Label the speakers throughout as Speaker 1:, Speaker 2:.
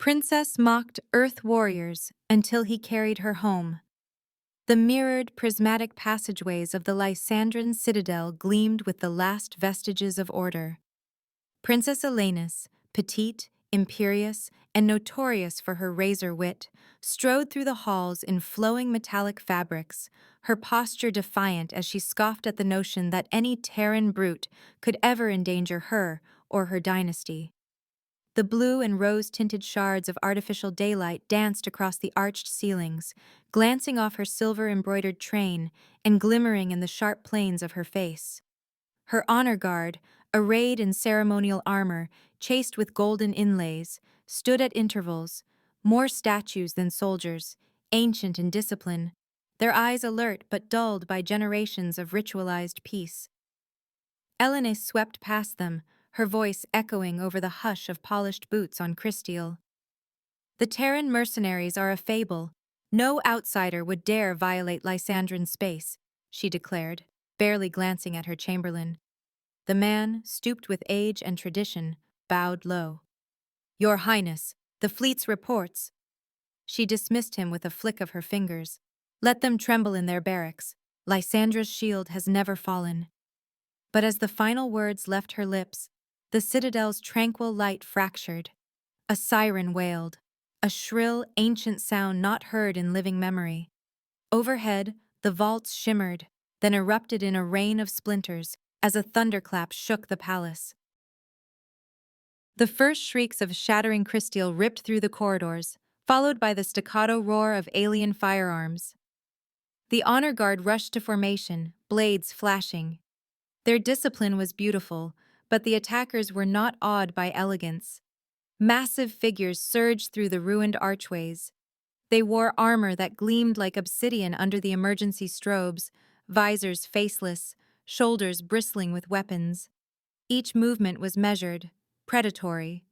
Speaker 1: Princess mocked Earth warriors until he carried her home. The mirrored, prismatic passageways of the Lysandran citadel gleamed with the last vestiges of order. Princess Elenis, petite, imperious, and notorious for her razor wit, strode through the halls in flowing metallic fabrics, her posture defiant as she scoffed at the notion that any Terran brute could ever endanger her or her dynasty. The blue and rose-tinted shards of artificial daylight danced across the arched ceilings, glancing off her silver-embroidered train and glimmering in the sharp planes of her face. Her honor guard, arrayed in ceremonial armor, chased with golden inlays, stood at intervals, more statues than soldiers, ancient in discipline, their eyes alert but dulled by generations of ritualized peace. Elenis swept past them, her voice echoing over the hush of polished boots on Crysteel. The Terran mercenaries are a fable. No outsider would dare violate Lysandran space, she declared, barely glancing at her chamberlain. The man, stooped with age and tradition, bowed low. Your Highness, the fleet's reports. She dismissed him with a flick of her fingers. Let them tremble in their barracks. Lysandra's shield has never fallen. But as the final words left her lips, the citadel's tranquil light fractured. A siren wailed, a shrill, ancient sound not heard in living memory. Overhead, the vaults shimmered, then erupted in a rain of splinters as a thunderclap shook the palace. The first shrieks of shattering Crysteel ripped through the corridors, followed by the staccato roar of alien firearms. The honor guard rushed to formation, blades flashing. Their discipline was beautiful, but the attackers were not awed by elegance. Massive figures surged through the ruined archways. They wore armor that gleamed like obsidian under the emergency strobes, visors faceless, shoulders bristling with weapons. Each movement was measured, predatory.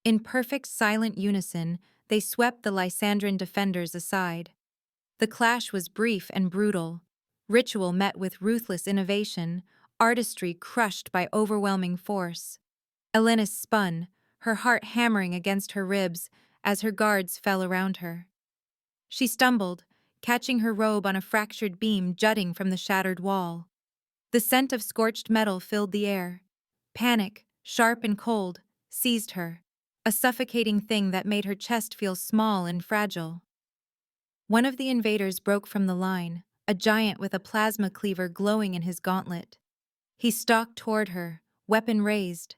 Speaker 1: In perfect silent unison, they swept the Lysandran defenders aside. The clash was brief and brutal. Ritual met with ruthless innovation, artistry crushed by overwhelming force. Elenis spun, her heart hammering against her ribs as her guards fell around her. She stumbled, catching her robe on a fractured beam jutting from the shattered wall. The scent of scorched metal filled the air. Panic, sharp and cold, seized her, a suffocating thing that made her chest feel small and fragile. One of the invaders broke from the line, a giant with a plasma cleaver glowing in his gauntlet. He stalked toward her, weapon raised.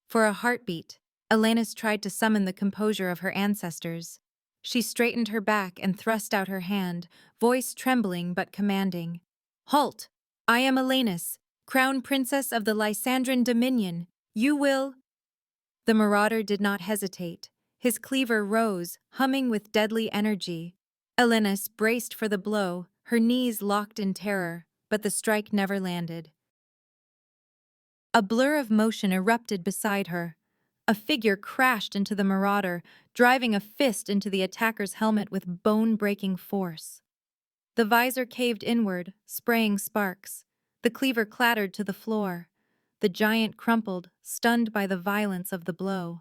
Speaker 1: For a heartbeat, Elenis tried to summon the composure of her ancestors. She straightened her back and thrust out her hand, voice trembling but commanding. Halt! I am Elenis, Crown Princess of the Lysandran Dominion. You will— The marauder did not hesitate. His cleaver rose, humming with deadly energy. Elenis braced for the blow, her knees locked in terror, but the strike never landed. A blur of motion erupted beside her. A figure crashed into the marauder, driving a fist into the attacker's helmet with bone-breaking force. The visor caved inward, spraying sparks. The cleaver clattered to the floor. The giant crumpled, stunned by the violence of the blow.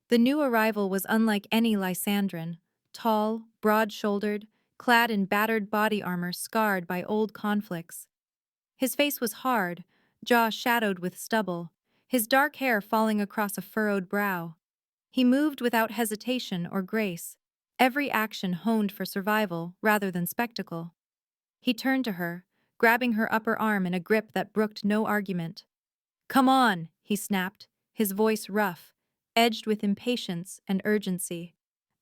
Speaker 1: The new arrival was unlike any Lysandran, tall, broad-shouldered, clad in battered body armor scarred by old conflicts. His face was hard, jaw shadowed with stubble, his dark hair falling across a furrowed brow. He moved without hesitation or grace, every action honed for survival rather than spectacle. He turned to her, grabbing her upper arm in a grip that brooked no argument. Come on, he snapped, his voice rough, edged with impatience and urgency.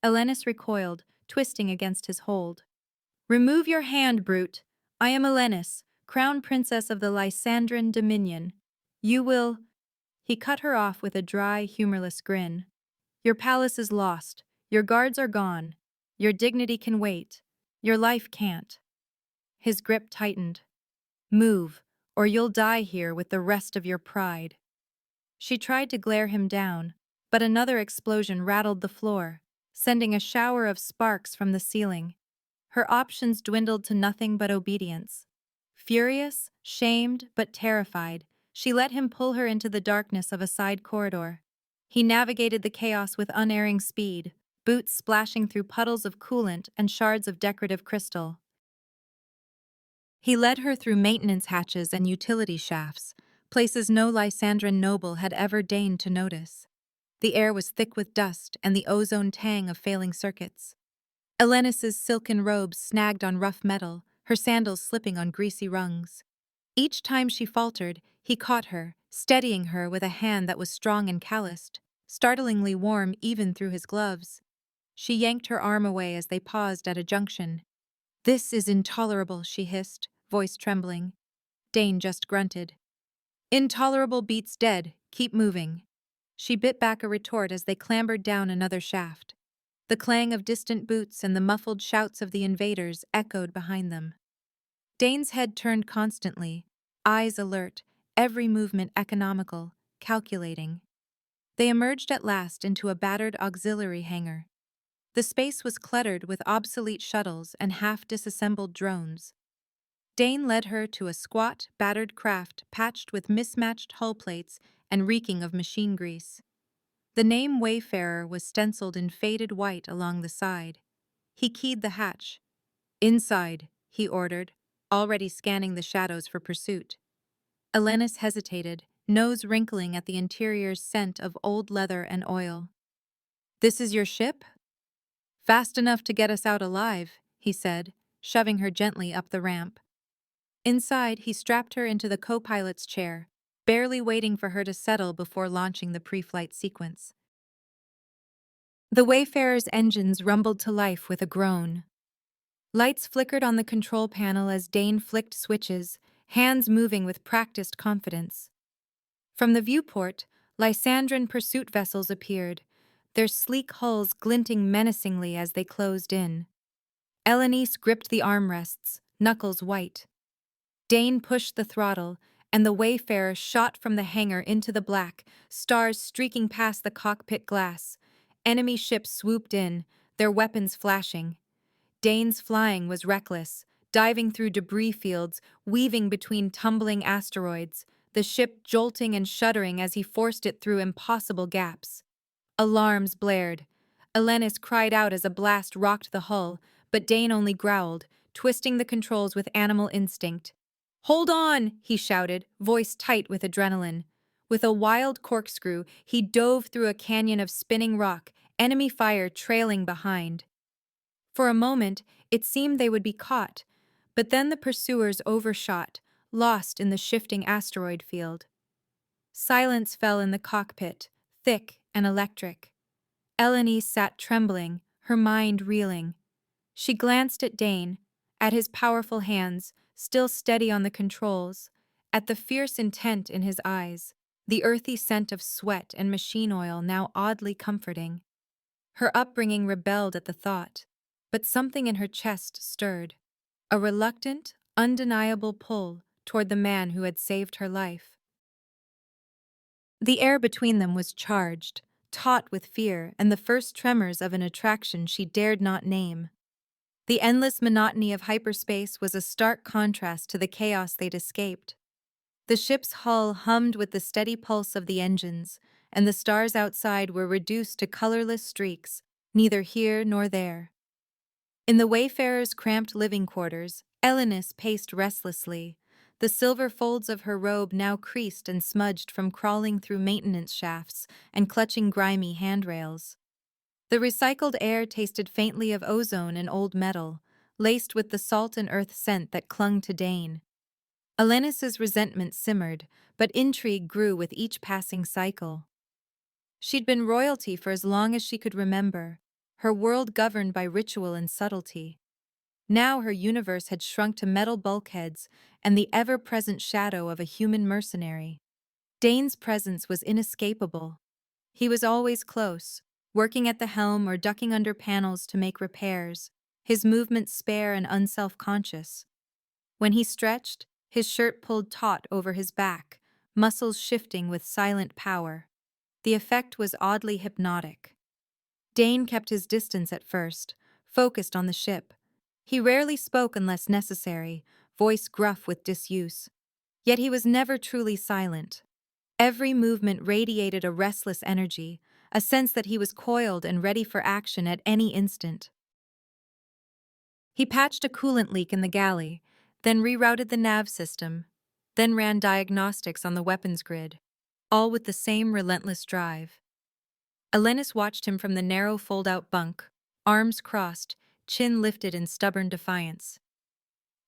Speaker 1: Elenis recoiled, twisting against his hold. Remove your hand, brute. I am Elenis, Crown Princess of the Lysandran Dominion. You will— He cut her off with a dry, humorless grin. Your palace is lost. Your guards are gone. Your dignity can wait. Your life can't. His grip tightened. Move, or you'll die here with the rest of your pride. She tried to glare him down, but another explosion rattled the floor, sending a shower of sparks from the ceiling. Her options dwindled to nothing but obedience. Furious, shamed, but terrified, she let him pull her into the darkness of a side corridor. He navigated the chaos with unerring speed, boots splashing through puddles of coolant and shards of decorative crystal. He led her through maintenance hatches and utility shafts, places no Lysandran noble had ever deigned to notice. The air was thick with dust and the ozone tang of failing circuits. Elenis's silken robes snagged on rough metal, her sandals slipping on greasy rungs. Each time she faltered, he caught her, steadying her with a hand that was strong and calloused, startlingly warm even through his gloves. She yanked her arm away as they paused at a junction. "This is intolerable," she hissed, voice trembling. Dane just grunted. "Intolerable beats dead. Keep moving." She bit back a retort as they clambered down another shaft. The clang of distant boots and the muffled shouts of the invaders echoed behind them. Dane's head turned constantly, eyes alert, every movement economical, calculating. They emerged at last into a battered auxiliary hangar. The space was cluttered with obsolete shuttles and half-disassembled drones. Dane led her to a squat, battered craft patched with mismatched hull plates and reeking of machine grease. The name Wayfarer was stenciled in faded white along the side. He keyed the hatch. "Inside," he ordered, already scanning the shadows for pursuit. Elenis hesitated, nose wrinkling at the interior's scent of old leather and oil. "This is your ship?" "Fast enough to get us out alive," he said, shoving her gently up the ramp. Inside, he strapped her into the co-pilot's chair, barely waiting for her to settle before launching the pre-flight sequence. The Wayfarer's engines rumbled to life with a groan. Lights flickered on the control panel as Dane flicked switches, hands moving with practiced confidence. From the viewport, Lysandran pursuit vessels appeared, their sleek hulls glinting menacingly as they closed in. Elenis gripped the armrests, knuckles white. Dane pushed the throttle, and the Wayfarer shot from the hangar into the black, stars streaking past the cockpit glass. Enemy ships swooped in, their weapons flashing. Dane's flying was reckless, diving through debris fields, weaving between tumbling asteroids, the ship jolting and shuddering as he forced it through impossible gaps. Alarms blared. Elenis cried out as a blast rocked the hull, but Dane only growled, twisting the controls with animal instinct. "Hold on!" he shouted, voice tight with adrenaline. With a wild corkscrew, he dove through a canyon of spinning rock, enemy fire trailing behind. For a moment, it seemed they would be caught, but then the pursuers overshot, lost in the shifting asteroid field. Silence fell in the cockpit, thick and electric. Elenis sat trembling, her mind reeling. She glanced at Dane, at his powerful hands, still steady on the controls, at the fierce intent in his eyes, the earthy scent of sweat and machine oil now oddly comforting. Her upbringing rebelled at the thought, but something in her chest stirred, a reluctant, undeniable pull toward the man who had saved her life. The air between them was charged, taut with fear and the first tremors of an attraction she dared not name. The endless monotony of hyperspace was a stark contrast to the chaos they'd escaped. The ship's hull hummed with the steady pulse of the engines, and the stars outside were reduced to colorless streaks, neither here nor there. In the Wayfarer's cramped living quarters, Elenis paced restlessly, the silver folds of her robe now creased and smudged from crawling through maintenance shafts and clutching grimy handrails. The recycled air tasted faintly of ozone and old metal, laced with the salt and earth scent that clung to Dane. Elenis's resentment simmered, but intrigue grew with each passing cycle. She'd been royalty for as long as she could remember, her world governed by ritual and subtlety. Now her universe had shrunk to metal bulkheads and the ever-present shadow of a human mercenary. Dane's presence was inescapable. He was always close, working at the helm or ducking under panels to make repairs, his movements spare and unself-conscious. When he stretched, his shirt pulled taut over his back, muscles shifting with silent power. The effect was oddly hypnotic. Dane kept his distance at first, focused on the ship. He rarely spoke unless necessary, voice gruff with disuse. Yet he was never truly silent. Every movement radiated a restless energy, a sense that he was coiled and ready for action at any instant. He patched a coolant leak in the galley, then rerouted the nav system, then ran diagnostics on the weapons grid, all with the same relentless drive. Elenis watched him from the narrow fold-out bunk, arms crossed, chin lifted in stubborn defiance.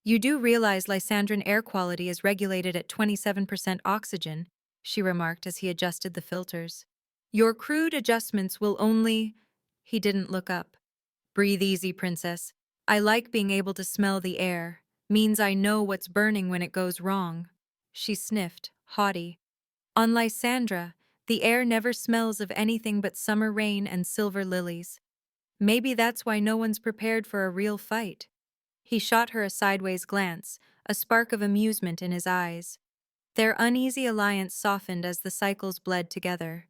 Speaker 1: "You do realize Lysandran air quality is regulated at 27% oxygen," she remarked as he adjusted the filters. "Your crude adjustments will only—" He didn't look up. "Breathe easy, princess. I like being able to smell the air. Means I know what's burning when it goes wrong." She sniffed, haughty. "On Lysandra, the air never smells of anything but summer rain and silver lilies. Maybe that's why no one's prepared for a real fight." He shot her a sideways glance, a spark of amusement in his eyes. Their uneasy alliance softened as the cycles bled together.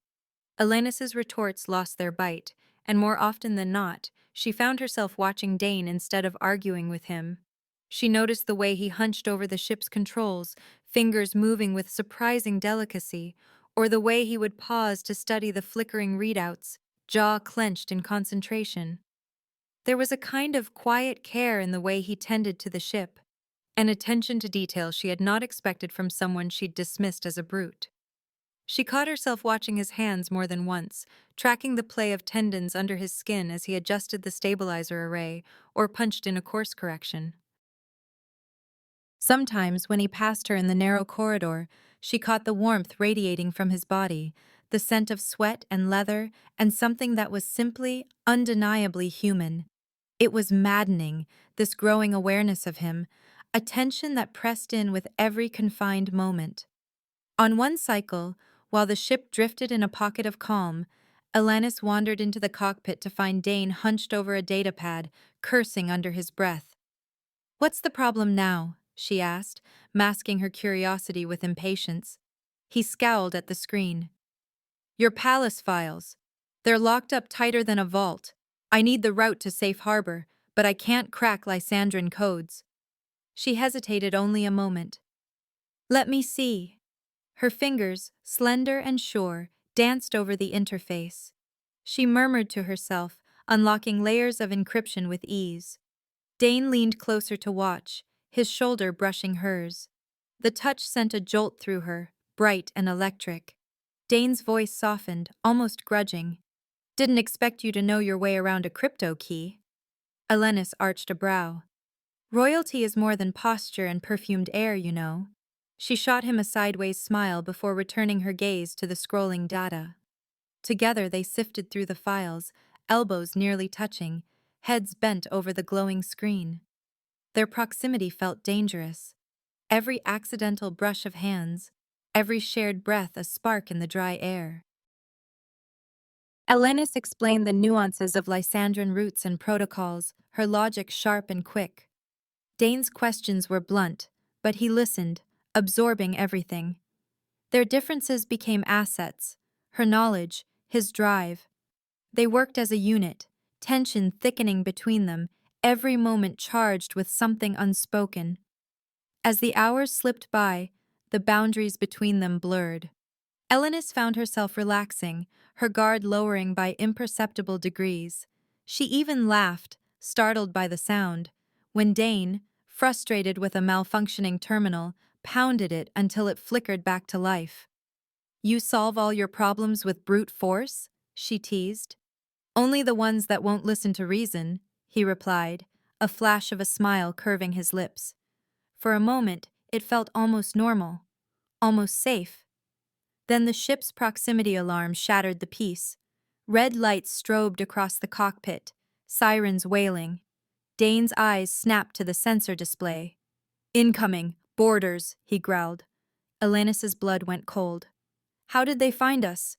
Speaker 1: Elenis's retorts lost their bite, and more often than not, she found herself watching Dane instead of arguing with him. She noticed the way he hunched over the ship's controls, fingers moving with surprising delicacy, or the way he would pause to study the flickering readouts, jaw clenched in concentration. There was a kind of quiet care in the way he tended to the ship, an attention to detail she had not expected from someone she'd dismissed as a brute. She caught herself watching his hands more than once, tracking the play of tendons under his skin as he adjusted the stabilizer array or punched in a course correction. Sometimes, when he passed her in the narrow corridor, she caught the warmth radiating from his body, the scent of sweat and leather, and something that was simply, undeniably human. It was maddening, this growing awareness of him, a tension that pressed in with every confined moment. On one cycle, while the ship drifted in a pocket of calm, Elenis wandered into the cockpit to find Dane hunched over a datapad, cursing under his breath. "What's the problem now?" she asked, masking her curiosity with impatience. He scowled at the screen. "Your palace files. They're locked up tighter than a vault. I need the route to safe harbor, but I can't crack Lysandran codes." She hesitated only a moment. "Let me see." Her fingers, slender and sure, danced over the interface. She murmured to herself, unlocking layers of encryption with ease. Dane leaned closer to watch, his shoulder brushing hers. The touch sent a jolt through her, bright and electric. Dane's voice softened, almost grudging. "Didn't expect you to know your way around a crypto key." Elenis arched a brow. "Royalty is more than posture and perfumed air, you know." She shot him a sideways smile before returning her gaze to the scrolling data. Together they sifted through the files, elbows nearly touching, heads bent over the glowing screen. Their proximity felt dangerous. Every accidental brush of hands, every shared breath a spark in the dry air. Elenis explained the nuances of Lysandran routes and protocols, her logic sharp and quick. Dane's questions were blunt, but he listened, absorbing everything. Their differences became assets, her knowledge, his drive. They worked as a unit, tension thickening between them, every moment charged with something unspoken. As the hours slipped by, the boundaries between them blurred. Elenis found herself relaxing, her guard lowering by imperceptible degrees. She even laughed, startled by the sound, when Dane, frustrated with a malfunctioning terminal, pounded it until it flickered back to life. "You solve all your problems with brute force?" she teased. "Only the ones that won't listen to reason," he replied, a flash of a smile curving his lips. For a moment, it felt almost normal, almost safe. Then the ship's proximity alarm shattered the peace. Red lights strobed across the cockpit, sirens wailing. Dane's eyes snapped to the sensor display. "Incoming, boarders," he growled. Elenis's blood went cold. "How did they find us?"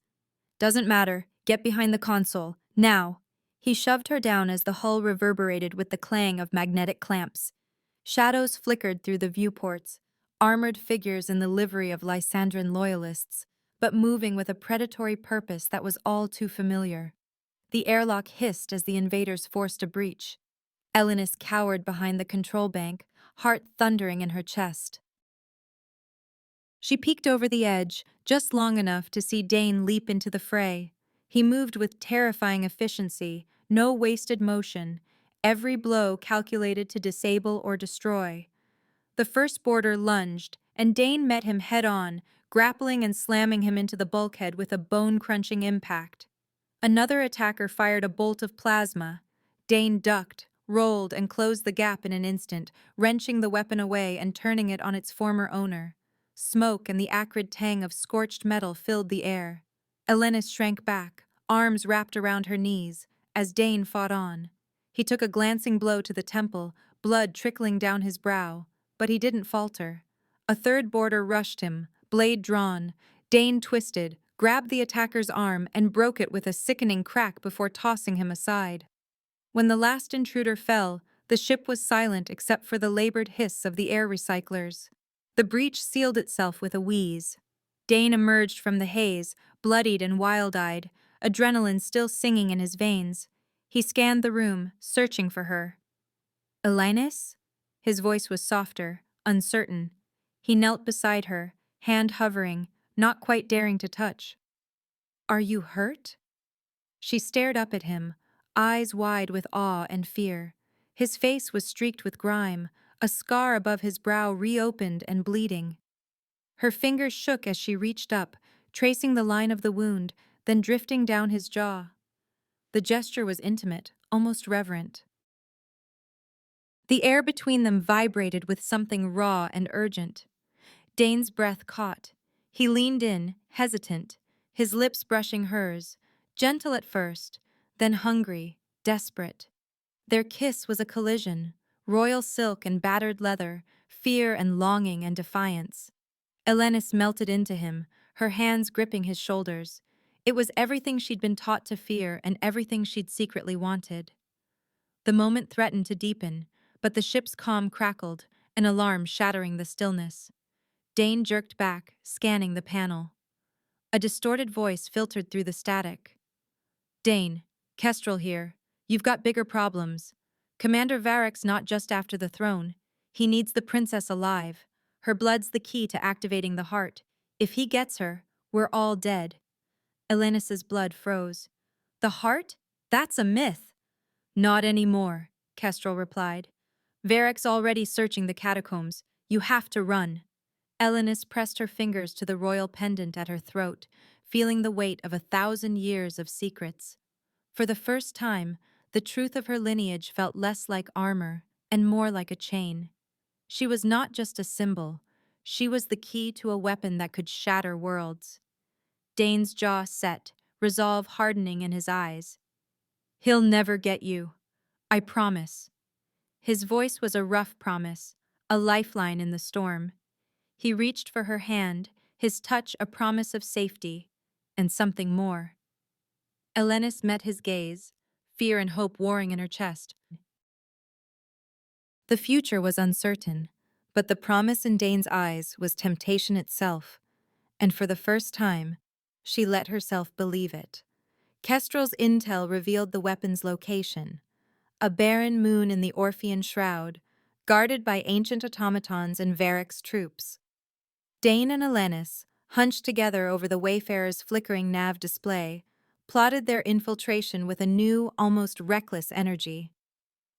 Speaker 1: "Doesn't matter. Get behind the console. Now." He shoved her down as the hull reverberated with the clang of magnetic clamps. Shadows flickered through the viewports, armored figures in the livery of Lysandran loyalists, but moving with a predatory purpose that was all too familiar. The airlock hissed as the invaders forced a breach. Elenis cowered behind the control bank, heart thundering in her chest. She peeked over the edge, just long enough to see Dane leap into the fray. He moved with terrifying efficiency, no wasted motion, every blow calculated to disable or destroy. The first boarder lunged, and Dane met him head-on, grappling and slamming him into the bulkhead with a bone-crunching impact. Another attacker fired a bolt of plasma. Dane ducked, rolled, and closed the gap in an instant, wrenching the weapon away and turning it on its former owner. Smoke and the acrid tang of scorched metal filled the air. Elenis shrank back, arms wrapped around her knees, as Dane fought on. He took a glancing blow to the temple, blood trickling down his brow, but he didn't falter. A third boarder rushed him, blade drawn. Dane twisted, grabbed the attacker's arm, and broke it with a sickening crack before tossing him aside. When the last intruder fell, the ship was silent except for the labored hiss of the air recyclers. The breach sealed itself with a wheeze. Dane emerged from the haze, bloodied and wild-eyed, adrenaline still singing in his veins. He scanned the room, searching for her. "Elinus?" His voice was softer, uncertain. He knelt beside her, hand hovering, not quite daring to touch. "Are you hurt?" She stared up at him, eyes wide with awe and fear. His face was streaked with grime, a scar above his brow reopened and bleeding. Her fingers shook as she reached up, tracing the line of the wound, then drifting down his jaw. The gesture was intimate, almost reverent. The air between them vibrated with something raw and urgent. Dane's breath caught. He leaned in, hesitant, his lips brushing hers, gentle at first, then hungry, desperate. Their kiss was a collision, royal silk and battered leather, fear and longing and defiance. Elenis melted into him, her hands gripping his shoulders. It was everything she'd been taught to fear and everything she'd secretly wanted. The moment threatened to deepen, but the ship's calm crackled, an alarm shattering the stillness. Dane jerked back, scanning the panel. A distorted voice filtered through the static. "Dane, Kestrel here. You've got bigger problems. Commander Varric's not just after the throne. He needs the princess alive. Her blood's the key to activating the heart. If he gets her, we're all dead." Elenis's blood froze. "The heart? That's a myth." "Not anymore," Kestrel replied. "Varric's already searching the catacombs. You have to run." Elenis pressed her fingers to the royal pendant at her throat, feeling the weight of 1,000 years of secrets. For the first time, the truth of her lineage felt less like armor and more like a chain. She was not just a symbol. She was the key to a weapon that could shatter worlds. Dane's jaw set, resolve hardening in his eyes. "He'll never get you. I promise." His voice was a rough promise, a lifeline in the storm. He reached for her hand, his touch a promise of safety, and something more. Elenis met his gaze, fear and hope warring in her chest. The future was uncertain, but the promise in Dane's eyes was temptation itself, and for the first time, she let herself believe it. Kestrel's intel revealed the weapon's location, a barren moon in the Orphean Shroud, guarded by ancient automatons and Varric's troops. Dane and Elenis, hunched together over the Wayfarer's flickering nav display, plotted their infiltration with a new, almost reckless energy.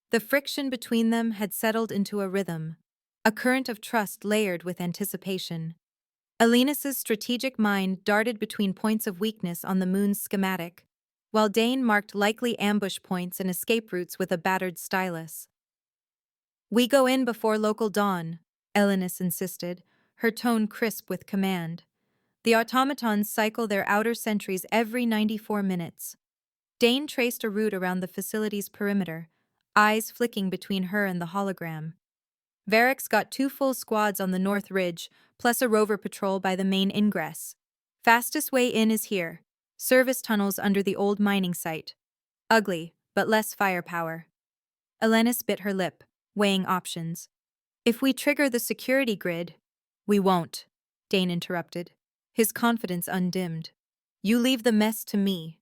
Speaker 1: The friction between them had settled into a rhythm, a current of trust layered with anticipation. Elenis's strategic mind darted between points of weakness on the moon's schematic, while Dane marked likely ambush points and escape routes with a battered stylus. "We go in before local dawn," Elenis insisted, her tone crisp with command. The automatons cycle their outer sentries every 94 minutes. Dane traced a route around the facility's perimeter, eyes flicking between her and the hologram. Varric's got 2 full squads on the North Ridge, plus a rover patrol by the main ingress. Fastest way in is here. Service tunnels under the old mining site. Ugly, but less firepower. Elenis bit her lip, weighing options. "If we trigger the security grid—" "We won't," Dane interrupted, his confidence undimmed. "You leave the mess to me."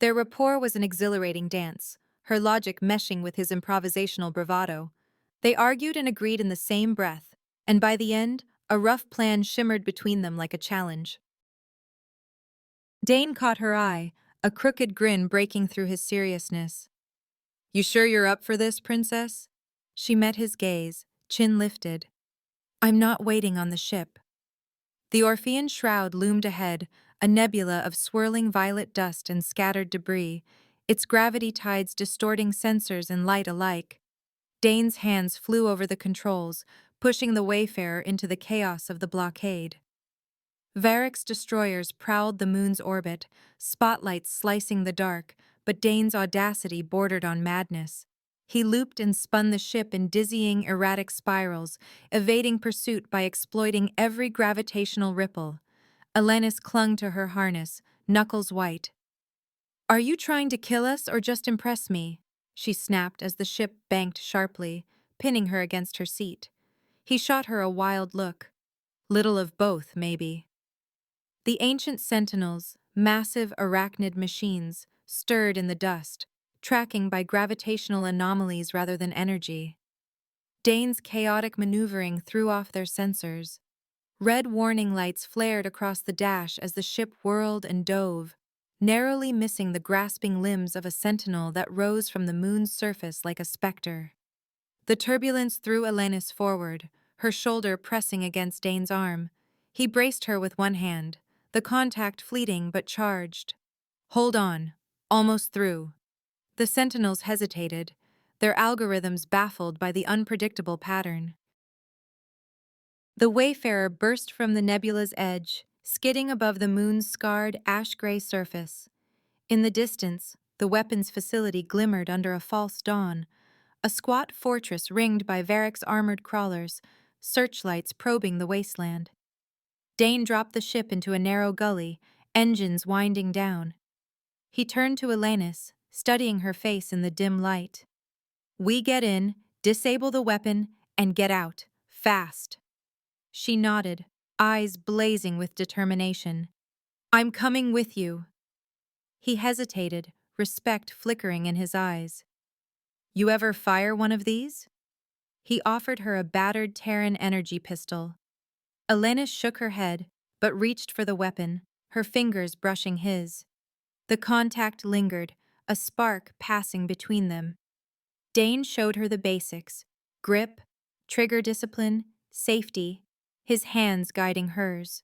Speaker 1: Their rapport was an exhilarating dance, her logic meshing with his improvisational bravado. They argued and agreed in the same breath, and by the end, a rough plan shimmered between them like a challenge. Dane caught her eye, a crooked grin breaking through his seriousness. "You sure you're up for this, princess?" She met his gaze, chin lifted. "I'm not waiting on the ship." The Orphean shroud loomed ahead, a nebula of swirling violet dust and scattered debris, its gravity tides distorting sensors and light alike. Dane's hands flew over the controls, pushing the Wayfarer into the chaos of the blockade. Varick's destroyers prowled the moon's orbit, spotlights slicing the dark, but Dane's audacity bordered on madness. He looped and spun the ship in dizzying, erratic spirals, evading pursuit by exploiting every gravitational ripple. Elenis clung to her harness, knuckles white. "Are you trying to kill us or just impress me?" she snapped as the ship banked sharply, pinning her against her seat. He shot her a wild look. Little of both, maybe. The ancient sentinels, massive arachnid machines, stirred in the dust, tracking by gravitational anomalies rather than energy. Dane's chaotic maneuvering threw off their sensors. Red warning lights flared across the dash as the ship whirled and dove, narrowly missing the grasping limbs of a sentinel that rose from the moon's surface like a specter. The turbulence threw Elenis forward, her shoulder pressing against Dane's arm. He braced her with one hand, the contact fleeting but charged. "Hold on. Almost through." The sentinels hesitated, their algorithms baffled by the unpredictable pattern. The Wayfarer burst from the nebula's edge, skidding above the moon's scarred, ash-gray surface. In the distance, the weapons facility glimmered under a false dawn, a squat fortress ringed by Varick's armored crawlers, searchlights probing the wasteland. Dane dropped the ship into a narrow gully, engines winding down. He turned to Elenis, studying her face in the dim light. "We get in, disable the weapon, and get out. Fast." She nodded, eyes blazing with determination. "I'm coming with you." He hesitated, respect flickering in his eyes. "You ever fire one of these?" He offered her a battered Terran energy pistol. Elenis shook her head, but reached for the weapon, her fingers brushing his. The contact lingered, a spark passing between them. Dane showed her the basics: grip, trigger discipline, safety, his hands guiding hers.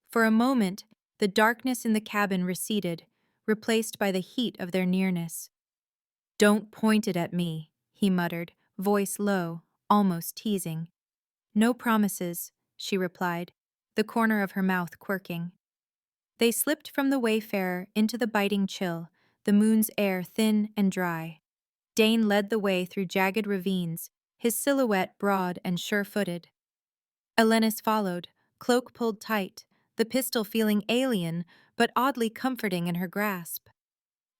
Speaker 1: For a moment, the darkness in the cabin receded, replaced by the heat of their nearness. "Don't point it at me," he muttered, voice low, almost teasing. "No promises," she replied, the corner of her mouth quirking. They slipped from the Wayfarer into the biting chill, the moon's air thin and dry. Dane led the way through jagged ravines, his silhouette broad and sure-footed. Elenis followed, cloak pulled tight, the pistol feeling alien but oddly comforting in her grasp.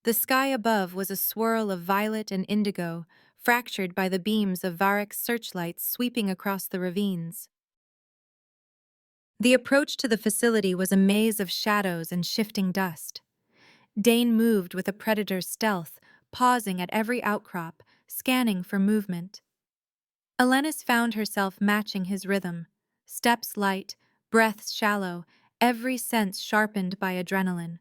Speaker 1: The sky above was a swirl of violet and indigo, fractured by the beams of Varick's searchlights sweeping across the ravines. The approach to the facility was a maze of shadows and shifting dust. Dane moved with a predator's stealth, pausing at every outcrop, scanning for movement. Elenis found herself matching his rhythm, steps light, breaths shallow, every sense sharpened by adrenaline.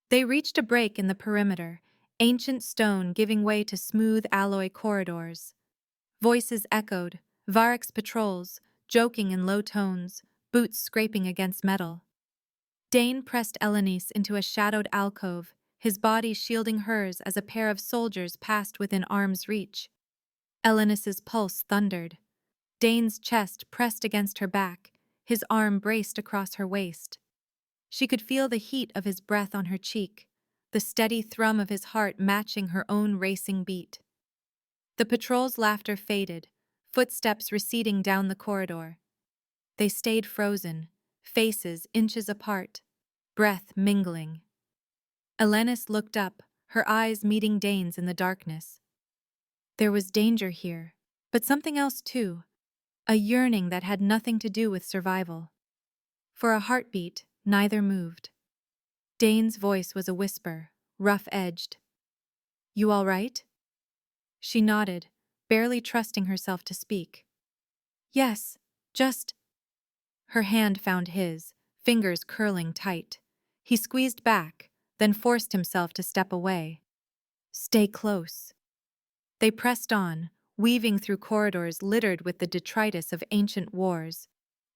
Speaker 1: They reached a break in the perimeter, ancient stone giving way to smooth alloy corridors. Voices echoed, Varick's patrols, joking in low tones, boots scraping against metal. Dane pressed Elenis into a shadowed alcove, his body shielding hers as a pair of soldiers passed within arm's reach. Elenis's pulse thundered. Dane's chest pressed against her back, his arm braced across her waist. She could feel the heat of his breath on her cheek, the steady thrum of his heart matching her own racing beat. The patrol's laughter faded, footsteps receding down the corridor. They stayed frozen, faces inches apart, breath mingling. Elenis looked up, her eyes meeting Dane's in the darkness. There was danger here, but something else too, a yearning that had nothing to do with survival. For a heartbeat, neither moved. Dane's voice was a whisper, rough-edged. "You all right?" She nodded, barely trusting herself to speak. "Yes, just—" Her hand found his, fingers curling tight. He squeezed back, then forced himself to step away. Stay close. They pressed on, weaving through corridors littered with the detritus of ancient wars.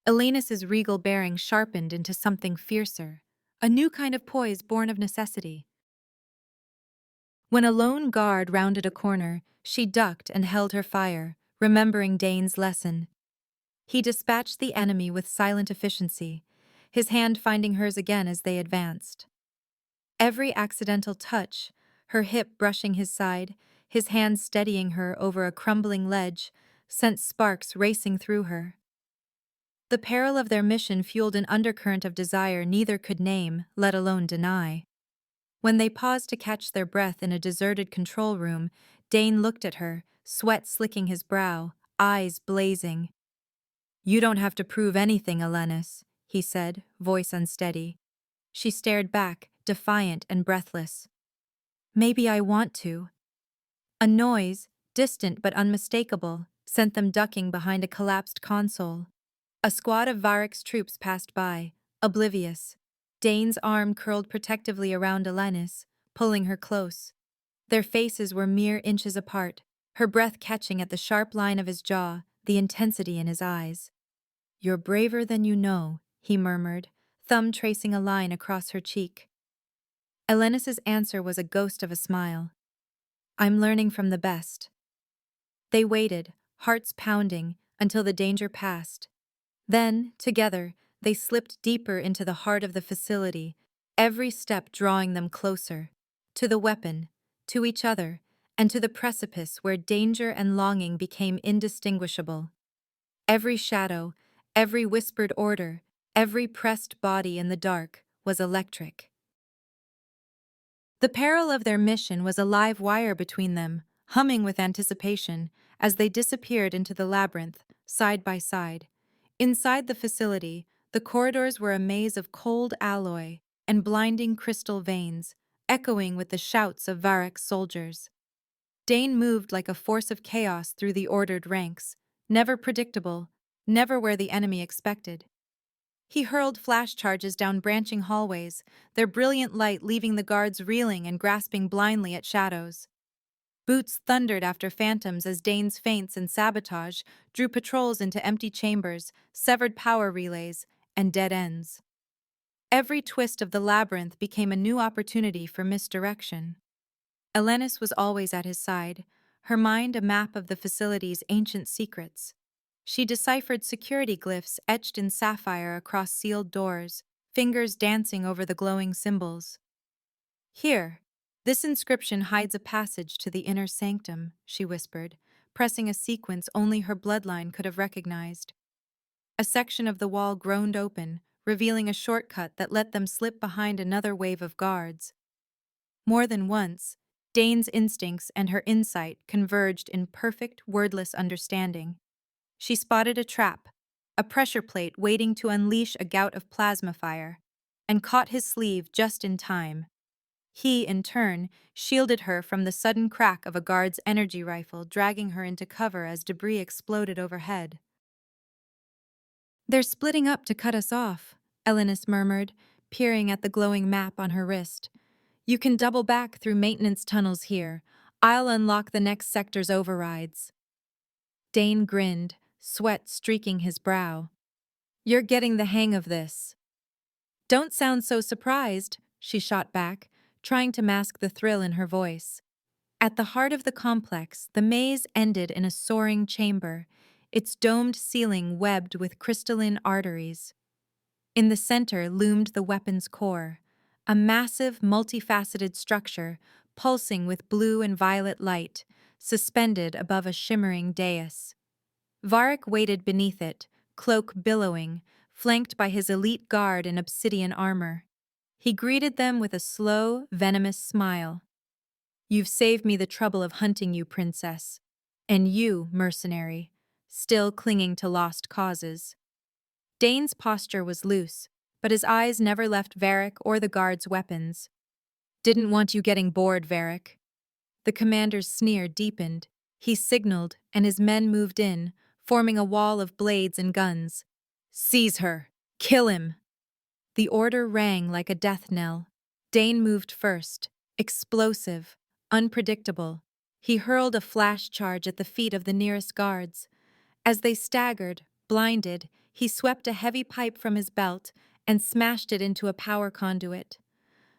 Speaker 1: Elenus's regal bearing sharpened into something fiercer, a new kind of poise born of necessity. When a lone guard rounded a corner, she ducked and held her fire, remembering Dane's lesson. He dispatched the enemy with silent efficiency, his hand finding hers again as they advanced. Every accidental touch, her hip brushing his side, his hand steadying her over a crumbling ledge, sent sparks racing through her. The peril of their mission fueled an undercurrent of desire neither could name, let alone deny. When they paused to catch their breath in a deserted control room, Dane looked at her, sweat slicking his brow, eyes blazing. "You don't have to prove anything, Elenus," he said, voice unsteady. She stared back, defiant and breathless. "Maybe I want to." A noise, distant but unmistakable, sent them ducking behind a collapsed console. A squad of Varric's troops passed by, oblivious. Dane's arm curled protectively around Elenus, pulling her close. Their faces were mere inches apart, her breath catching at the sharp line of his jaw, the intensity in his eyes. "You're braver than you know," he murmured, thumb tracing a line across her cheek. Elenus's answer was a ghost of a smile. "I'm learning from the best." They waited, hearts pounding, until the danger passed. Then, together, they slipped deeper into the heart of the facility, every step drawing them closer. To the weapon, to each other, and to the precipice where danger and longing became indistinguishable. Every shadow, every whispered order, every pressed body in the dark was electric. The peril of their mission was a live wire between them, humming with anticipation, as they disappeared into the labyrinth, side by side. Inside the facility, the corridors were a maze of cold alloy and blinding crystal veins, echoing with the shouts of Varric's soldiers. Dane moved like a force of chaos through the ordered ranks, never predictable, never where the enemy expected. He hurled flash charges down branching hallways, their brilliant light leaving the guards reeling and grasping blindly at shadows. Boots thundered after phantoms as Dane's feints and sabotage drew patrols into empty chambers, severed power relays, and dead ends. Every twist of the labyrinth became a new opportunity for misdirection. Elenus was always at his side, her mind a map of the facility's ancient secrets. She deciphered security glyphs etched in sapphire across sealed doors, fingers dancing over the glowing symbols. "Here, this inscription hides a passage to the inner sanctum," she whispered, pressing a sequence only her bloodline could have recognized. A section of the wall groaned open, revealing a shortcut that let them slip behind another wave of guards. More than once, Dane's instincts and her insight converged in perfect, wordless understanding. She spotted a trap, a pressure plate waiting to unleash a gout of plasma fire, and caught his sleeve just in time. He, in turn, shielded her from the sudden crack of a guard's energy rifle, dragging her into cover as debris exploded overhead. "They're splitting up to cut us off," Elenus murmured, peering at the glowing map on her wrist. "You can double back through maintenance tunnels here. I'll unlock the next sector's overrides." Dane grinned, sweat streaking his brow. "You're getting the hang of this." "Don't sound so surprised," she shot back, trying to mask the thrill in her voice. At the heart of the complex, the maze ended in a soaring chamber, its domed ceiling webbed with crystalline arteries. In the center loomed the weapon's core, a massive, multifaceted structure pulsing with blue and violet light, suspended above a shimmering dais. Varric waited beneath it, cloak billowing, flanked by his elite guard in obsidian armor. He greeted them with a slow, venomous smile. "You've saved me the trouble of hunting you, princess. And you, mercenary, still clinging to lost causes." Dane's posture was loose, but his eyes never left Varric or the guard's weapons. "Didn't want you getting bored, Varric." The commander's sneer deepened. He signaled, and his men moved in, forming a wall of blades and guns. "Seize her! Kill him!" The order rang like a death knell. Dane moved first, explosive, unpredictable. He hurled a flash charge at the feet of the nearest guards. As they staggered, blinded, he swept a heavy pipe from his belt and smashed it into a power conduit.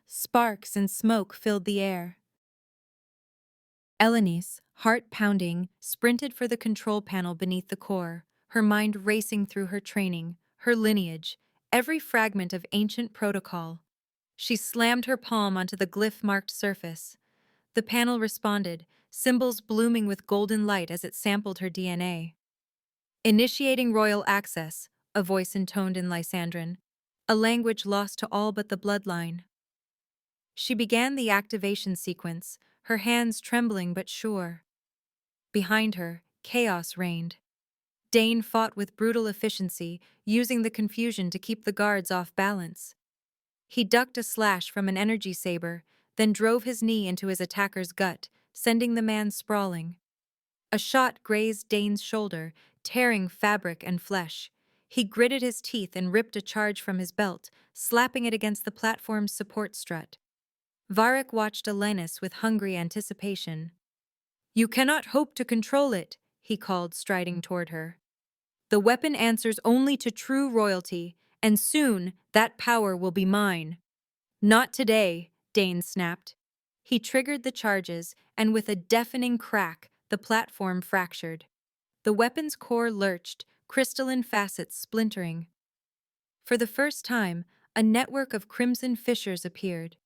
Speaker 1: Sparks and smoke filled the air. Elenice, heart pounding, sprinted for the control panel beneath the core, her mind racing through her training, her lineage, every fragment of ancient protocol. She slammed her palm onto the glyph-marked surface. The panel responded, symbols blooming with golden light as it sampled her DNA. Initiating royal access, a voice intoned in Lysandran, a language lost to all but the bloodline. She began the activation sequence, her hands trembling but sure. Behind her, chaos reigned. Dane fought with brutal efficiency, using the confusion to keep the guards off balance. He ducked a slash from an energy saber, then drove his knee into his attacker's gut, sending the man sprawling. A shot grazed Dane's shoulder, tearing fabric and flesh. He gritted his teeth and ripped a charge from his belt, slapping it against the platform's support strut. Varric watched Elenis with hungry anticipation. "You cannot hope to control it," he called, striding toward her. "The weapon answers only to true royalty, and soon that power will be mine." "Not today," Dane snapped. He triggered the charges, and with a deafening crack, the platform fractured. The weapon's core lurched, crystalline facets splintering. For the first time, a network of crimson fissures appeared.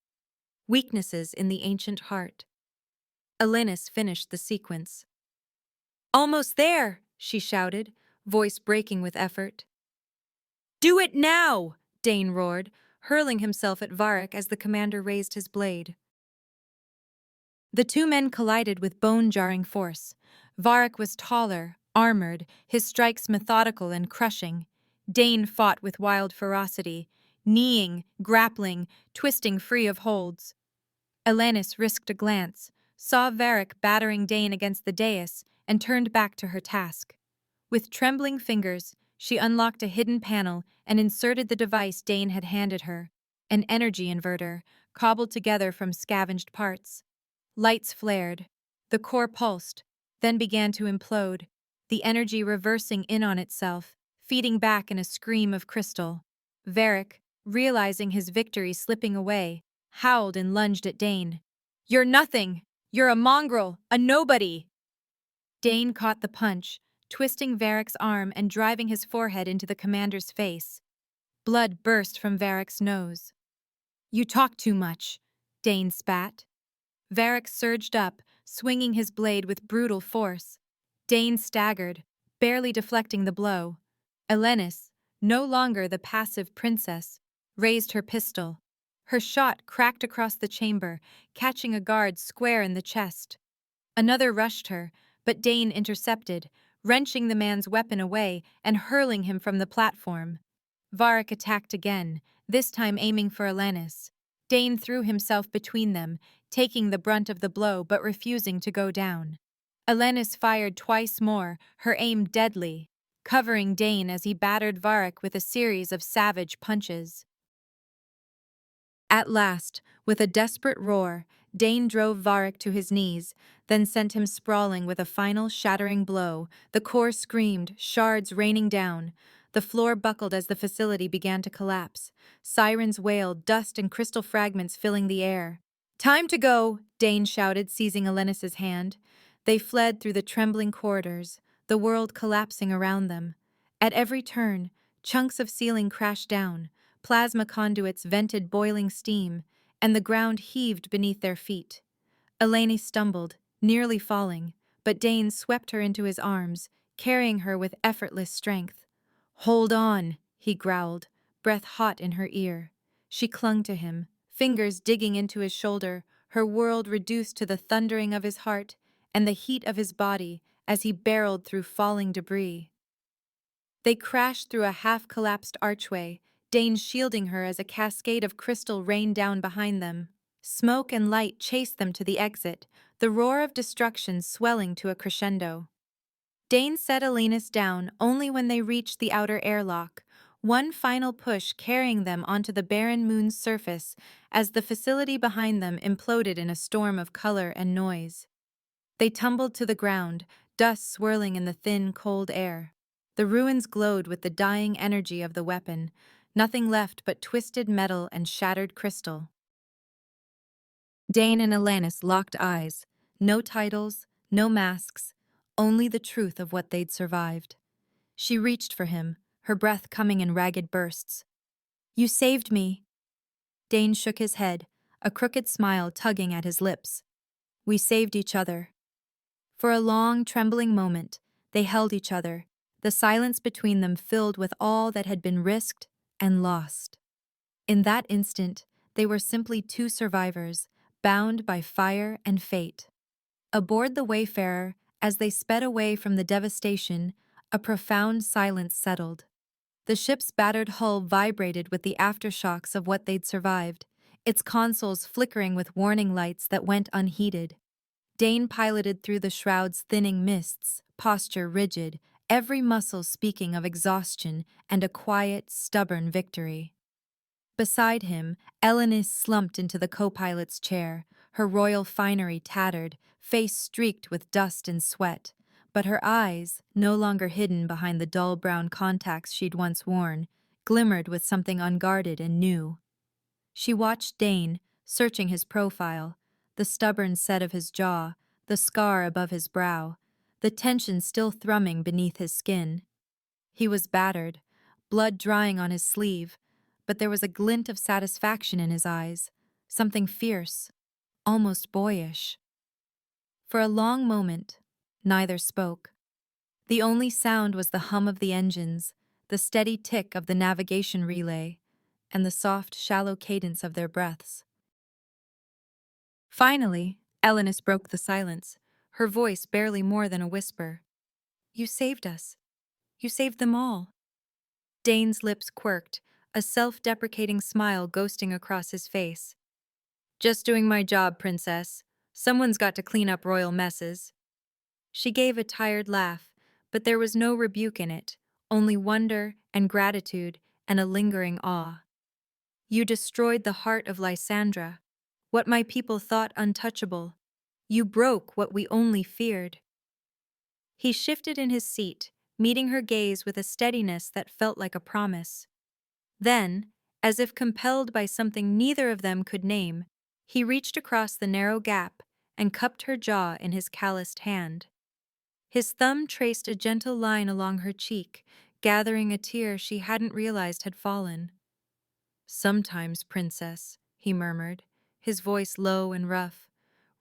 Speaker 1: Weaknesses in the ancient heart. Elenis finished the sequence. "Almost there!" she shouted, voice breaking with effort. "Do it now!" Dane roared, hurling himself at Varric as the commander raised his blade. The two men collided with bone-jarring force. Varric was taller, armored, his strikes methodical and crushing. Dane fought with wild ferocity, kneeing, grappling, twisting free of holds. Elenis risked a glance, saw Varric battering Dane against the dais, and turned back to her task. With trembling fingers, she unlocked a hidden panel and inserted the device Dane had handed her, an energy inverter, cobbled together from scavenged parts. Lights flared. The core pulsed, then began to implode, the energy reversing in on itself, feeding back in a scream of crystal. Varric, realizing his victory slipping away, howled and lunged at Dane. "You're nothing! You're a mongrel, a nobody!" Dane caught the punch, twisting Varric's arm and driving his forehead into the commander's face. Blood burst from Varric's nose. "You talk too much," Dane spat. Varric surged up, swinging his blade with brutal force. Dane staggered, barely deflecting the blow. Elenis, no longer the passive princess, raised her pistol. Her shot cracked across the chamber, catching a guard square in the chest. Another rushed her, but Dane intercepted, wrenching the man's weapon away and hurling him from the platform. Varric attacked again, this time aiming for Elenis. Dane threw himself between them, taking the brunt of the blow but refusing to go down. Elenis fired twice more, her aim deadly, covering Dane as he battered Varric with a series of savage punches. At last, with a desperate roar, Dane drove Varric to his knees, then sent him sprawling with a final shattering blow. The core screamed, shards raining down. The floor buckled as the facility began to collapse. Sirens wailed, dust and crystal fragments filling the air. "Time to go," Dane shouted, seizing Elenis's hand. They fled through the trembling corridors, the world collapsing around them. At every turn, chunks of ceiling crashed down, plasma conduits vented boiling steam, and the ground heaved beneath their feet. Eleni stumbled, nearly falling, but Dane swept her into his arms, carrying her with effortless strength. "Hold on," he growled, breath hot in her ear. She clung to him, fingers digging into his shoulder, her world reduced to the thundering of his heart and the heat of his body as he barreled through falling debris. They crashed through a half-collapsed archway, Dane shielding her as a cascade of crystal rained down behind them. Smoke and light chased them to the exit, the roar of destruction swelling to a crescendo. Dane set Elenis down only when they reached the outer airlock, One final push carrying them onto the barren moon's surface as the facility behind them imploded in a storm of color and noise. They tumbled to the ground, dust swirling in the thin, cold air. The ruins glowed with the dying energy of the weapon, nothing left but twisted metal and shattered crystal. Dane and Alanis locked eyes. No titles, no masks, only the truth of what they'd survived. She reached for him, her breath coming in ragged bursts. "You saved me." Dane shook his head, a crooked smile tugging at his lips. "We saved each other." For a long, trembling moment, they held each other, the silence between them filled with all that had been risked and lost. In that instant, they were simply two survivors, bound by fire and fate. Aboard the Wayfarer, as they sped away from the devastation, a profound silence settled. The ship's battered hull vibrated with the aftershocks of what they'd survived, its consoles flickering with warning lights that went unheeded. Dane piloted through the shroud's thinning mists, posture rigid, every muscle speaking of exhaustion and a quiet, stubborn victory. Beside him, Alanis slumped into the co-pilot's chair, her royal finery tattered, face streaked with dust and sweat, but her eyes, no longer hidden behind the dull brown contacts she'd once worn, glimmered with something unguarded and new. She watched Dane, searching his profile, the stubborn set of his jaw, the scar above his brow, the tension still thrumming beneath his skin. He was battered, blood drying on his sleeve, but there was a glint of satisfaction in his eyes, something fierce, almost boyish. For a long moment, neither spoke. The only sound was the hum of the engines, the steady tick of the navigation relay, and the soft, shallow cadence of their breaths. Finally, Alanis broke the silence, her voice barely more than a whisper. "You saved us. You saved them all." Dane's lips quirked, a self-deprecating smile ghosting across his face. "Just doing my job, princess. Someone's got to clean up royal messes." She gave a tired laugh, but there was no rebuke in it, only wonder and gratitude and a lingering awe. "You destroyed the heart of Lysandra, what my people thought untouchable. You broke what we only feared." He shifted in his seat, meeting her gaze with a steadiness that felt like a promise. Then, as if compelled by something neither of them could name, he reached across the narrow gap and cupped her jaw in his calloused hand. His thumb traced a gentle line along her cheek, gathering a tear she hadn't realized had fallen. "Sometimes, princess," he murmured, his voice low and rough,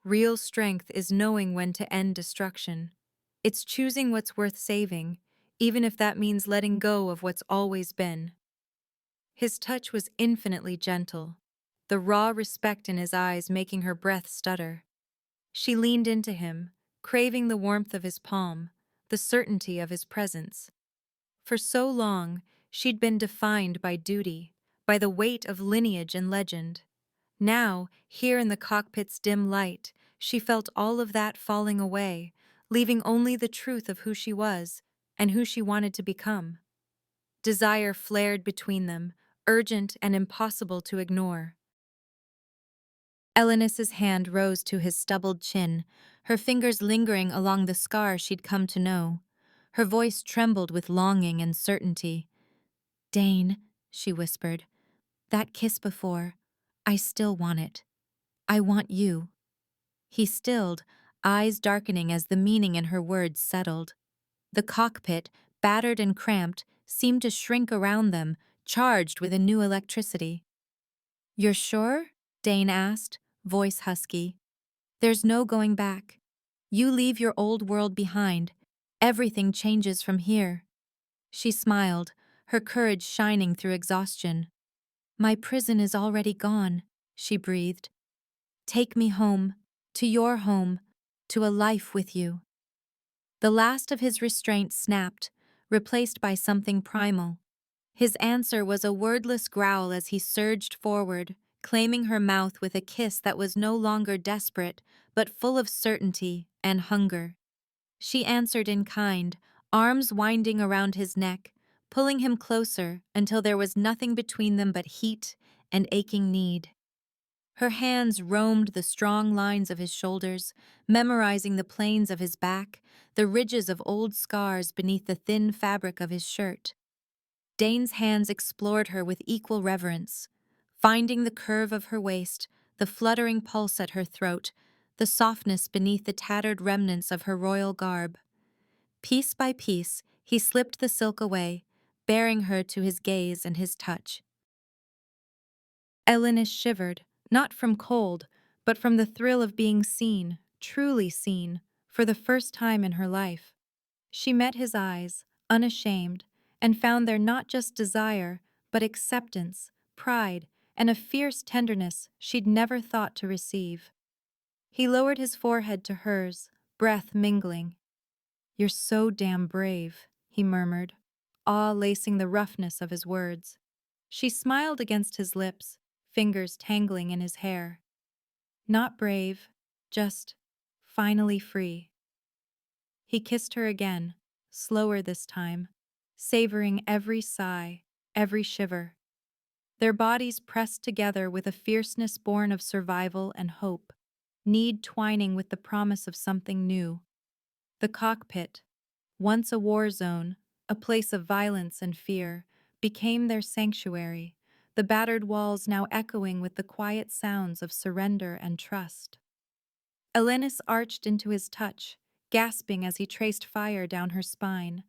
Speaker 1: "real strength is knowing when to end destruction. It's choosing what's worth saving, even if that means letting go of what's always been." His touch was infinitely gentle, the raw respect in his eyes making her breath stutter. She leaned into him, craving the warmth of his palm, the certainty of his presence. For so long, she'd been defined by duty, by the weight of lineage and legend. Now, here in the cockpit's dim light, she felt all of that falling away, leaving only the truth of who she was and who she wanted to become. Desire flared between them, urgent and impossible to ignore. Alanis's hand rose to his stubbled chin, her fingers lingering along the scar she'd come to know. Her voice trembled with longing and certainty. "Dane," she whispered, "that kiss before, I still want it. I want you." He stilled, eyes darkening as the meaning in her words settled. The cockpit, battered and cramped, seemed to shrink around them, charged with a new electricity. "You're sure?" Dane asked, voice husky. "There's no going back. You leave your old world behind. Everything changes from here." She smiled, her courage shining through exhaustion. "My prison is already gone," she breathed. "Take me home, to your home, to a life with you." The last of his restraint snapped, replaced by something primal. His answer was a wordless growl as he surged forward, claiming her mouth with a kiss that was no longer desperate, but full of certainty and hunger. She answered in kind, arms winding around his neck, pulling him closer until there was nothing between them but heat and aching need. Her hands roamed the strong lines of his shoulders, memorizing the planes of his back, the ridges of old scars beneath the thin fabric of his shirt. Dane's hands explored her with equal reverence, finding the curve of her waist, the fluttering pulse at her throat, the softness beneath the tattered remnants of her royal garb. Piece by piece, he slipped the silk away, bearing her to his gaze and his touch. Elenis shivered, not from cold, but from the thrill of being seen, truly seen, for the first time in her life. She met his eyes, unashamed, and found there not just desire, but acceptance, pride, and a fierce tenderness she'd never thought to receive. He lowered his forehead to hers, breath mingling. "You're so damn brave," he murmured, awe lacing the roughness of his words. She smiled against his lips, fingers tangling in his hair. "Not brave, just finally free." He kissed her again, slower this time, savoring every sigh, every shiver. Their bodies pressed together with a fierceness born of survival and hope, need twining with the promise of something new. The cockpit, once a war zone, a place of violence and fear, became their sanctuary, the battered walls now echoing with the quiet sounds of surrender and trust. Elenis arched into his touch, gasping as he traced fire down her spine.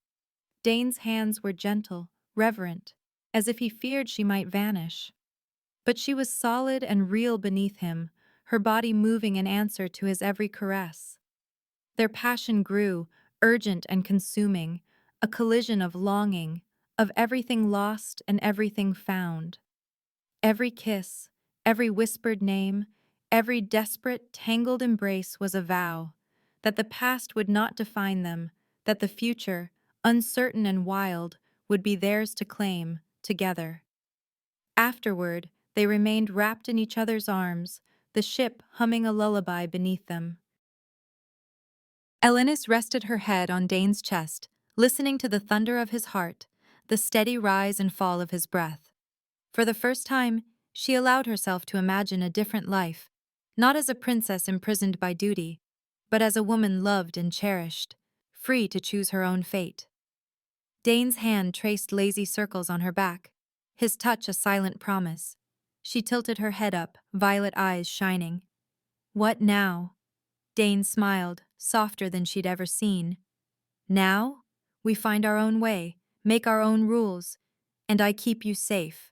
Speaker 1: Dane's hands were gentle, reverent, as if he feared she might vanish. But she was solid and real beneath him, her body moving in answer to his every caress. Their passion grew, urgent and consuming, a collision of longing, of everything lost and everything found. Every kiss, every whispered name, every desperate, tangled embrace was a vow that the past would not define them, that the future, uncertain and wild, would be theirs to claim, together. Afterward, they remained wrapped in each other's arms, the ship humming a lullaby beneath them. Elenis rested her head on Dane's chest, listening to the thunder of his heart, the steady rise and fall of his breath. For the first time, she allowed herself to imagine a different life, not as a princess imprisoned by duty, but as a woman loved and cherished, free to choose her own fate. Dane's hand traced lazy circles on her back, his touch a silent promise. She tilted her head up, violet eyes shining. "What now?" Dane smiled, softer than she'd ever seen. "Now, we find our own way, make our own rules, and I keep you safe."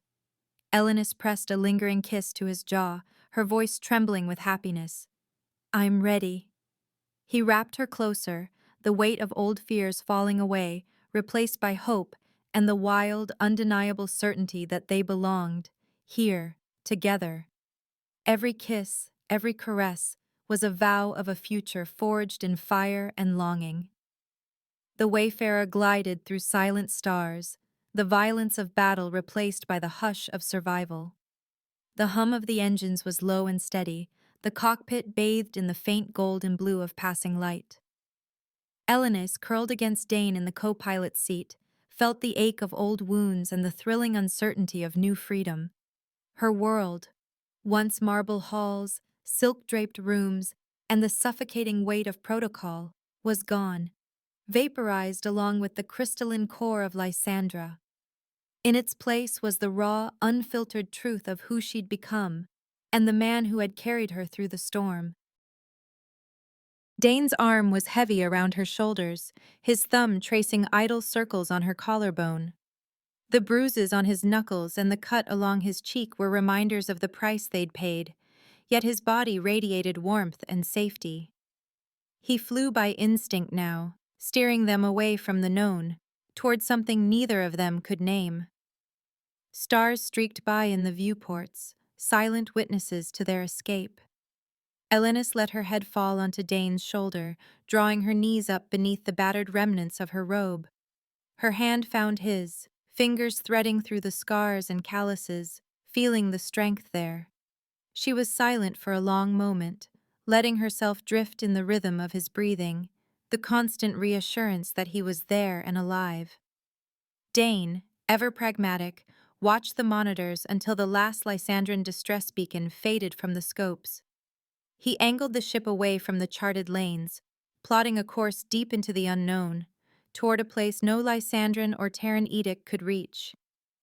Speaker 1: Elenis pressed a lingering kiss to his jaw, her voice trembling with happiness. "I'm ready." He wrapped her closer, the weight of old fears falling away, replaced by hope and the wild, undeniable certainty that they belonged, here, together. Every kiss, every caress, was a vow of a future forged in fire and longing. The wayfarer glided through silent stars, the violence of battle replaced by the hush of survival. The hum of the engines was low and steady, the cockpit bathed in the faint gold and blue of passing light. Elenis, curled against Dane in the co-pilot's seat, felt the ache of old wounds and the thrilling uncertainty of new freedom. Her world, once marble halls, silk-draped rooms, and the suffocating weight of protocol, was gone, vaporized along with the crystalline core of Lysandra. In its place was the raw, unfiltered truth of who she'd become, and the man who had carried her through the storm. Dane's arm was heavy around her shoulders, his thumb tracing idle circles on her collarbone. The bruises on his knuckles and the cut along his cheek were reminders of the price they'd paid, yet his body radiated warmth and safety. He flew by instinct now, steering them away from the known, toward something neither of them could name. Stars streaked by in the viewports, silent witnesses to their escape. Elenis let her head fall onto Dane's shoulder, drawing her knees up beneath the battered remnants of her robe. Her hand found his, fingers threading through the scars and calluses, feeling the strength there. She was silent for a long moment, letting herself drift in the rhythm of his breathing, the constant reassurance that he was there and alive. Dane, ever pragmatic, watched the monitors until the last Lysandran distress beacon faded from the scopes. He angled the ship away from the charted lanes, plotting a course deep into the unknown, toward a place no Lysandran or Terran edict could reach.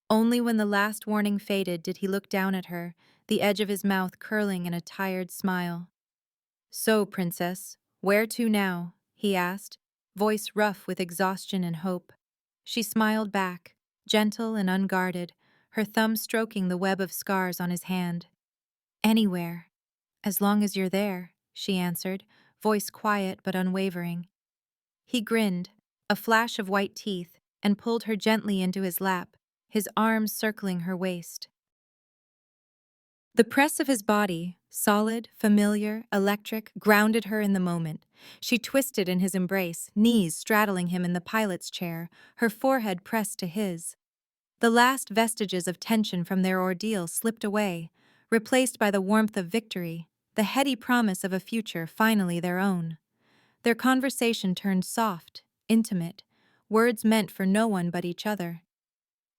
Speaker 1: Only when the last warning faded did he look down at her, the edge of his mouth curling in a tired smile. "So, Princess, where to now?" he asked, voice rough with exhaustion and hope. She smiled back, gentle and unguarded, her thumb stroking the web of scars on his hand. "Anywhere, as long as you're there," she answered, voice quiet but unwavering. He grinned, a flash of white teeth, and pulled her gently into his lap, his arms circling her waist. The press of his body, solid, familiar, electric, grounded her in the moment. She twisted in his embrace, knees straddling him in the pilot's chair, her forehead pressed to his. The last vestiges of tension from their ordeal slipped away, replaced by the warmth of victory, the heady promise of a future finally their own. Their conversation turned soft, intimate, words meant for no one but each other.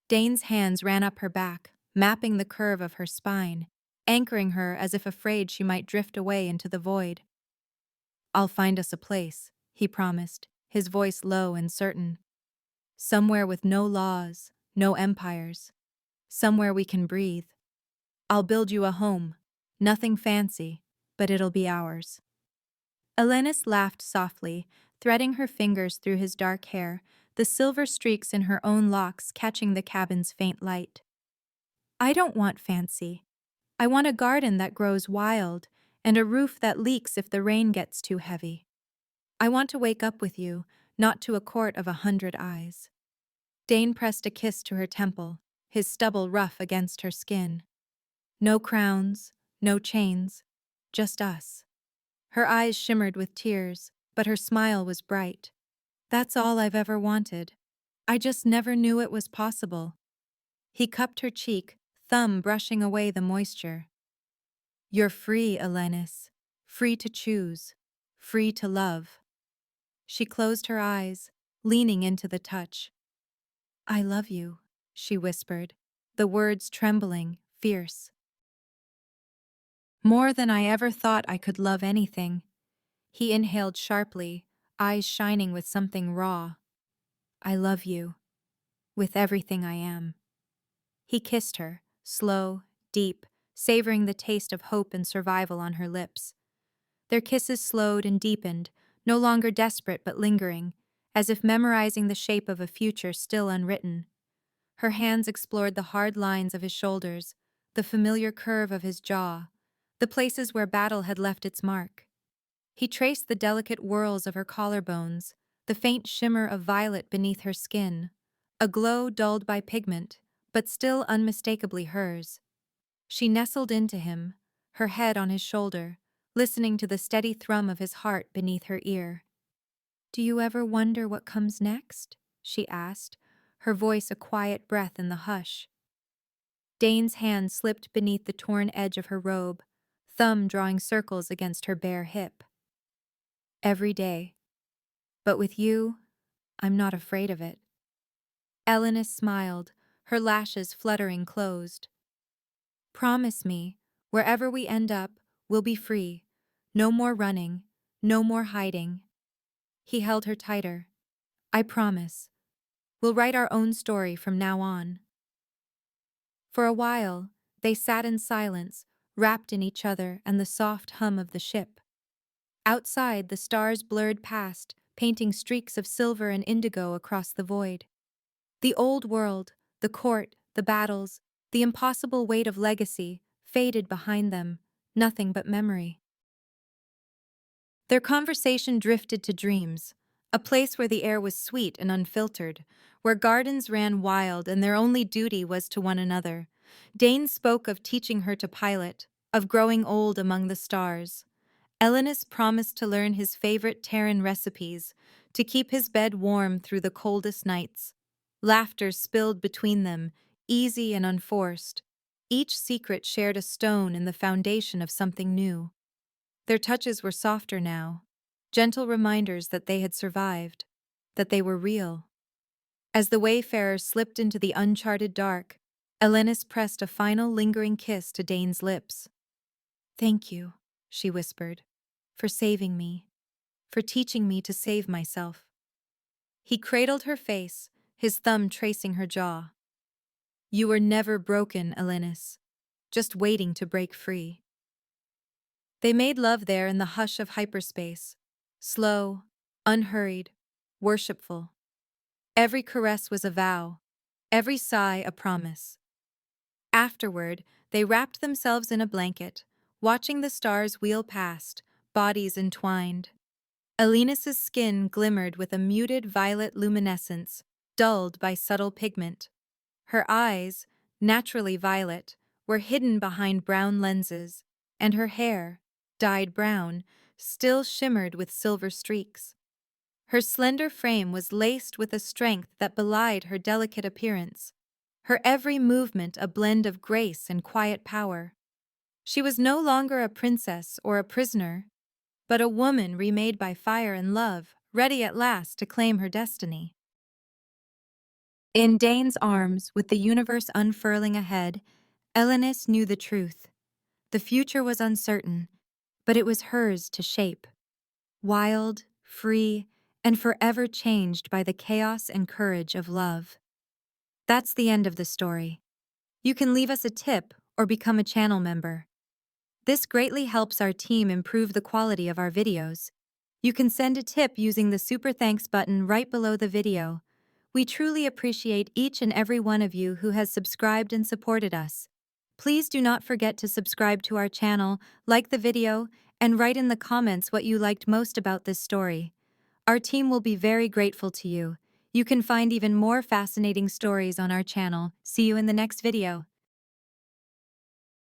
Speaker 1: Dane's hands ran up her back, mapping the curve of her spine, anchoring her as if afraid she might drift away into the void. "I'll find us a place," he promised, his voice low and certain. "Somewhere with no laws, no empires. Somewhere we can breathe. I'll build you a home. Nothing fancy, but it'll be ours." Elenis laughed softly, threading her fingers through his dark hair, the silver streaks in her own locks catching the cabin's faint light. "I don't want fancy. I want a garden that grows wild, and a roof that leaks if the rain gets too heavy. I want to wake up with you, not to a court of 100 eyes." Dane pressed a kiss to her temple, his stubble rough against her skin. "No crowns, no chains, just us." Her eyes shimmered with tears, but her smile was bright. "That's all I've ever wanted. I just never knew it was possible." He cupped her cheek, thumb brushing away the moisture. "You're free, Elenis. Free to choose. Free to love." She closed her eyes, leaning into the touch. "I love you," she whispered, the words trembling, fierce. "More than I ever thought I could love anything." He inhaled sharply, eyes shining with something raw. "I love you. With everything I am." He kissed her, slow, deep, savoring the taste of hope and survival on her lips. Their kisses slowed and deepened, no longer desperate but lingering, as if memorizing the shape of a future still unwritten. Her hands explored the hard lines of his shoulders, the familiar curve of his jaw, the places where battle had left its mark. He traced the delicate whorls of her collarbones, the faint shimmer of violet beneath her skin, a glow dulled by pigment, but still unmistakably hers. She nestled into him, her head on his shoulder, listening to the steady thrum of his heart beneath her ear. "Do you ever wonder what comes next?" she asked, her voice a quiet breath in the hush. Dane's hand slipped beneath the torn edge of her robe, thumb drawing circles against her bare hip. "Every day. But with you, I'm not afraid of it." Elenis smiled, her lashes fluttering closed. "Promise me, wherever we end up, we'll be free. No more running, no more hiding." He held her tighter. "I promise. We'll write our own story from now on." For a while, they sat in silence, wrapped in each other and the soft hum of the ship. Outside, the stars blurred past, painting streaks of silver and indigo across the void. The old world, the court, the battles, the impossible weight of legacy, faded behind them, nothing but memory. Their conversation drifted to dreams, a place where the air was sweet and unfiltered, where gardens ran wild and their only duty was to one another. Dane spoke of teaching her to pilot, of growing old among the stars. Elenis promised to learn his favorite Terran recipes, to keep his bed warm through the coldest nights. Laughter spilled between them, easy and unforced. Each secret shared a stone in the foundation of something new. Their touches were softer now, gentle reminders that they had survived, that they were real. As the wayfarer slipped into the uncharted dark, Elenis pressed a final lingering kiss to Dane's lips. "Thank you," she whispered, "for saving me, for teaching me to save myself." He cradled her face, his thumb tracing her jaw. "You were never broken, Elenis, just waiting to break free." They made love there in the hush of hyperspace, slow, unhurried, worshipful. Every caress was a vow, every sigh a promise. Afterward, they wrapped themselves in a blanket, watching the stars wheel past, bodies entwined. Elenis's skin glimmered with a muted violet luminescence, dulled by subtle pigment. Her eyes, naturally violet, were hidden behind brown lenses, and her hair, dyed brown, still shimmered with silver streaks. Her slender frame was laced with a strength that belied her delicate appearance, her every movement a blend of grace and quiet power. She was no longer a princess or a prisoner, but a woman remade by fire and love, ready at last to claim her destiny. In Dane's arms, with the universe unfurling ahead, Elenis knew the truth. The future was uncertain, but it was hers to shape. Wild, free, and forever changed by the chaos and courage of love. That's the end of the story. You can leave us a tip or become a channel member. This greatly helps our team improve the quality of our videos. You can send a tip using the Super Thanks button right below the video. We truly appreciate each and every one of you who has subscribed and supported us. Please do not forget to subscribe to our channel, like the video, and write in the comments what you liked most about this story. Our team will be very grateful to you. You can find even more fascinating stories on our channel. See you in the next video.